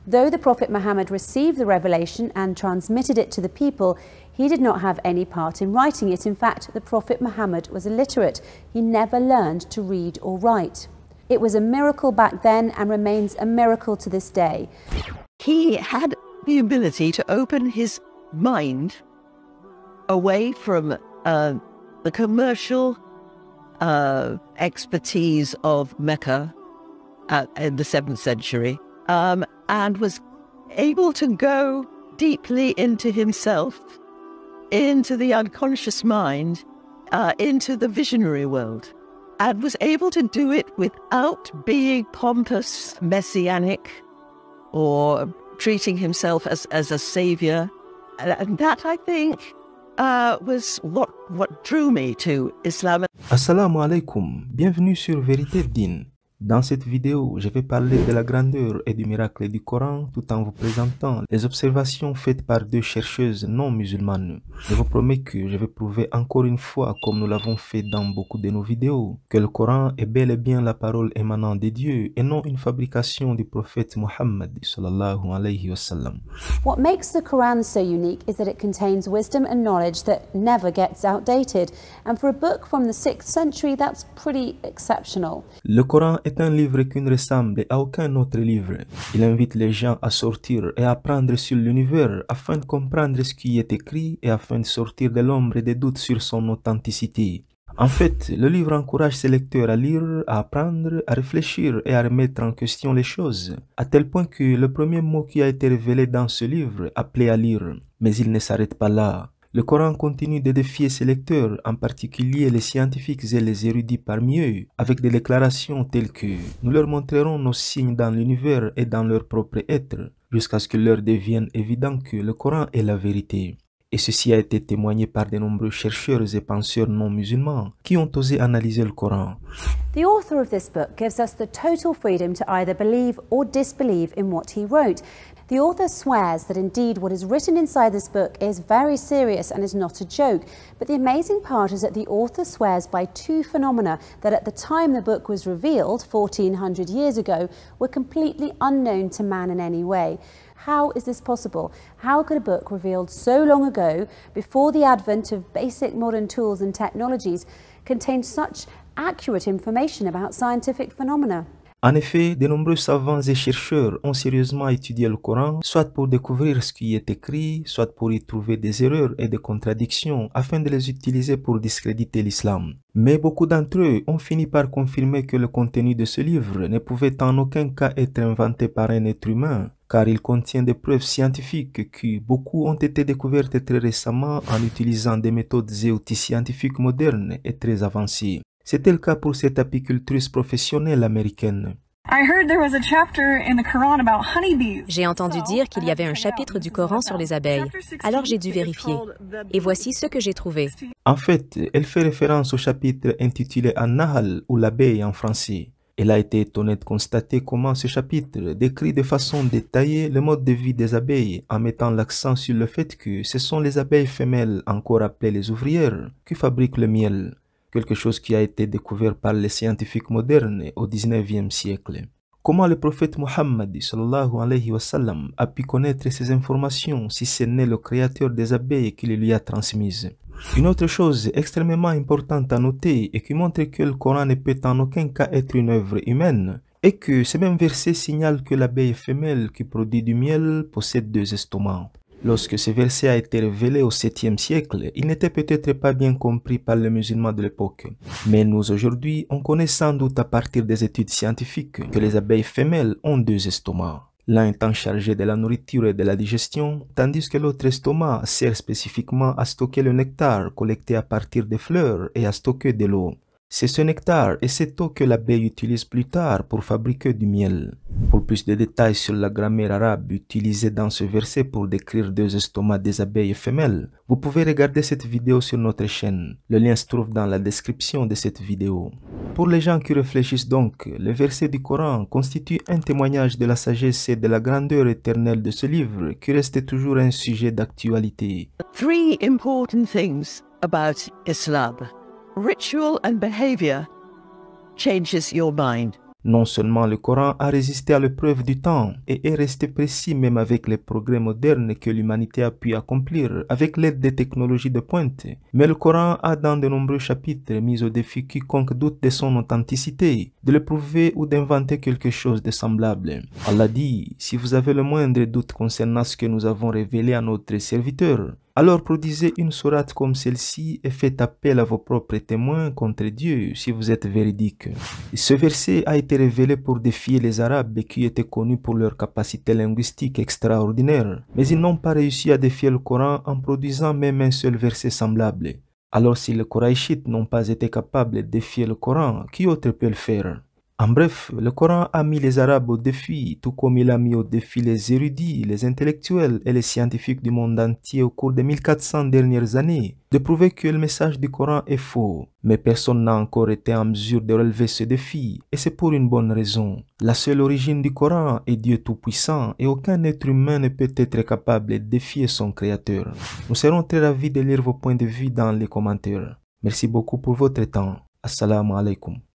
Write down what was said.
Though the Prophet Muhammad received the revelation and transmitted it to the people, he did not have any part in writing it. In fact, the Prophet Muhammad was illiterate. He never learned to read or write. It was a miracle back then and remains a miracle to this day. He had the ability to open his mind away from the commercial expertise of Mecca in the 7th century, and was able to go deeply into himself, into the unconscious mind, into the visionary world, and was able to do it without being pompous, messianic, or treating himself as a savior. And that, I think, was what drew me to Islam. Assalamu alaikum, bienvenue sur Vérité Din. Dans cette vidéo, je vais parler de la grandeur et du miracle du Coran tout en vous présentant les observations faites par deux chercheuses non musulmanes. Je vous promets que je vais prouver encore une fois, comme nous l'avons fait dans beaucoup de nos vidéos, que le Coran est bel et bien la parole émanant de Dieu et non une fabrication du prophète Muhammad sallallahu alayhi wa sallam. What makes the Quran so unique is that it contains wisdom and knowledge that never gets outdated. And for a book from the 6th century, that's pretty exceptional. Le Coran est un livre qui ne ressemble à aucun autre livre. Il invite les gens à sortir et à apprendre sur l'univers afin de comprendre ce qui est écrit et afin de sortir de l'ombre et des doutes sur son authenticité. En fait, le livre encourage ses lecteurs à lire, à apprendre, à réfléchir et à remettre en question les choses, à tel point que le premier mot qui a été révélé dans ce livre appelait à lire. Mais il ne s'arrête pas là. Le Coran continue de défier ses lecteurs, en particulier les scientifiques et les érudits parmi eux, avec des déclarations telles que « Nous leur montrerons nos signes dans l'univers et dans leur propre être, jusqu'à ce qu'il leur devienne évident que le Coran est la vérité. » Et ceci a été témoigné par de nombreux chercheurs et penseurs non musulmans qui ont osé analyser le Coran. The author of this book gives us the total freedom to either believe or disbelieve in what he wrote. The author swears that indeed what is written inside this book is very serious and is not a joke. But the amazing part is that the author swears by two phenomena that at the time the book was revealed, 1400 years ago, were completely unknown to man in any way. How is this possible? How could a book revealed so long ago, before the advent of basic modern tools and technologies, contain such accurate information about scientific phenomena? En effet, de nombreux savants et chercheurs ont sérieusement étudié le Coran, soit pour découvrir ce qui est écrit, soit pour y trouver des erreurs et des contradictions afin de les utiliser pour discréditer l'islam. Mais beaucoup d'entre eux ont fini par confirmer que le contenu de ce livre ne pouvait en aucun cas être inventé par un être humain, car il contient des preuves scientifiques qui beaucoup ont été découvertes très récemment en utilisant des méthodes et outils scientifiques modernes et très avancés. C'était le cas pour cette apicultrice professionnelle américaine. J'ai entendu dire qu'il y avait un chapitre du Coran sur les abeilles, alors j'ai dû vérifier. Et voici ce que j'ai trouvé. En fait, elle fait référence au chapitre intitulé An-Nahl ou l'abeille en français. Elle a été étonnée de constater comment ce chapitre décrit de façon détaillée le mode de vie des abeilles en mettant l'accent sur le fait que ce sont les abeilles femelles, encore appelées les ouvrières, qui fabriquent le miel. Quelque chose qui a été découvert par les scientifiques modernes au XIXe siècle. Comment le prophète Muhammad sallallahu alayhi wa sallam a pu connaître ces informations si ce n'est le créateur des abeilles qui les lui a transmises? Une autre chose extrêmement importante à noter et qui montre que le Coran ne peut en aucun cas être une œuvre humaine est que ce même verset signale que l'abeille femelle qui produit du miel possède deux estomacs. Lorsque ce verset a été révélé au 7e siècle, il n'était peut-être pas bien compris par les musulmans de l'époque. Mais nous aujourd'hui, on connaît sans doute à partir des études scientifiques que les abeilles femelles ont deux estomacs. L'un étant chargé de la nourriture et de la digestion, tandis que l'autre estomac sert spécifiquement à stocker le nectar collecté à partir des fleurs et à stocker de l'eau. C'est ce nectar et cette eau que l'abeille utilise plus tard pour fabriquer du miel. Pour plus de détails sur la grammaire arabe utilisée dans ce verset pour décrire deux estomacs des abeilles femelles, vous pouvez regarder cette vidéo sur notre chaîne. Le lien se trouve dans la description de cette vidéo. Pour les gens qui réfléchissent donc, le verset du Coran constitue un témoignage de la sagesse et de la grandeur éternelle de ce livre qui reste toujours un sujet d'actualité. Three important things about Islam. Ritual and behavior changes your mind. Non seulement le Coran a résisté à l'épreuve du temps et est resté précis même avec les progrès modernes que l'humanité a pu accomplir avec l'aide des technologies de pointe, mais le Coran a dans de nombreux chapitres mis au défi quiconque doute de son authenticité, de le prouver ou d'inventer quelque chose de semblable. Allah dit, si vous avez le moindre doute concernant ce que nous avons révélé à notre serviteur, alors produisez une sourate comme celle-ci et faites appel à vos propres témoins contre Dieu si vous êtes véridique. Ce verset a été révélé pour défier les Arabes qui étaient connus pour leur capacité linguistique extraordinaire, mais ils n'ont pas réussi à défier le Coran en produisant même un seul verset semblable. Alors si les Koraïchites n'ont pas été capables de défier le Coran, qui autre peut le faire? En bref, le Coran a mis les Arabes au défi, tout comme il a mis au défi les érudits, les intellectuels et les scientifiques du monde entier au cours des 1400 dernières années, de prouver que le message du Coran est faux. Mais personne n'a encore été en mesure de relever ce défi, et c'est pour une bonne raison. La seule origine du Coran est Dieu Tout-Puissant, et aucun être humain ne peut être capable de défier son Créateur. Nous serons très ravis de lire vos points de vue dans les commentaires. Merci beaucoup pour votre temps. Assalamu alaikum.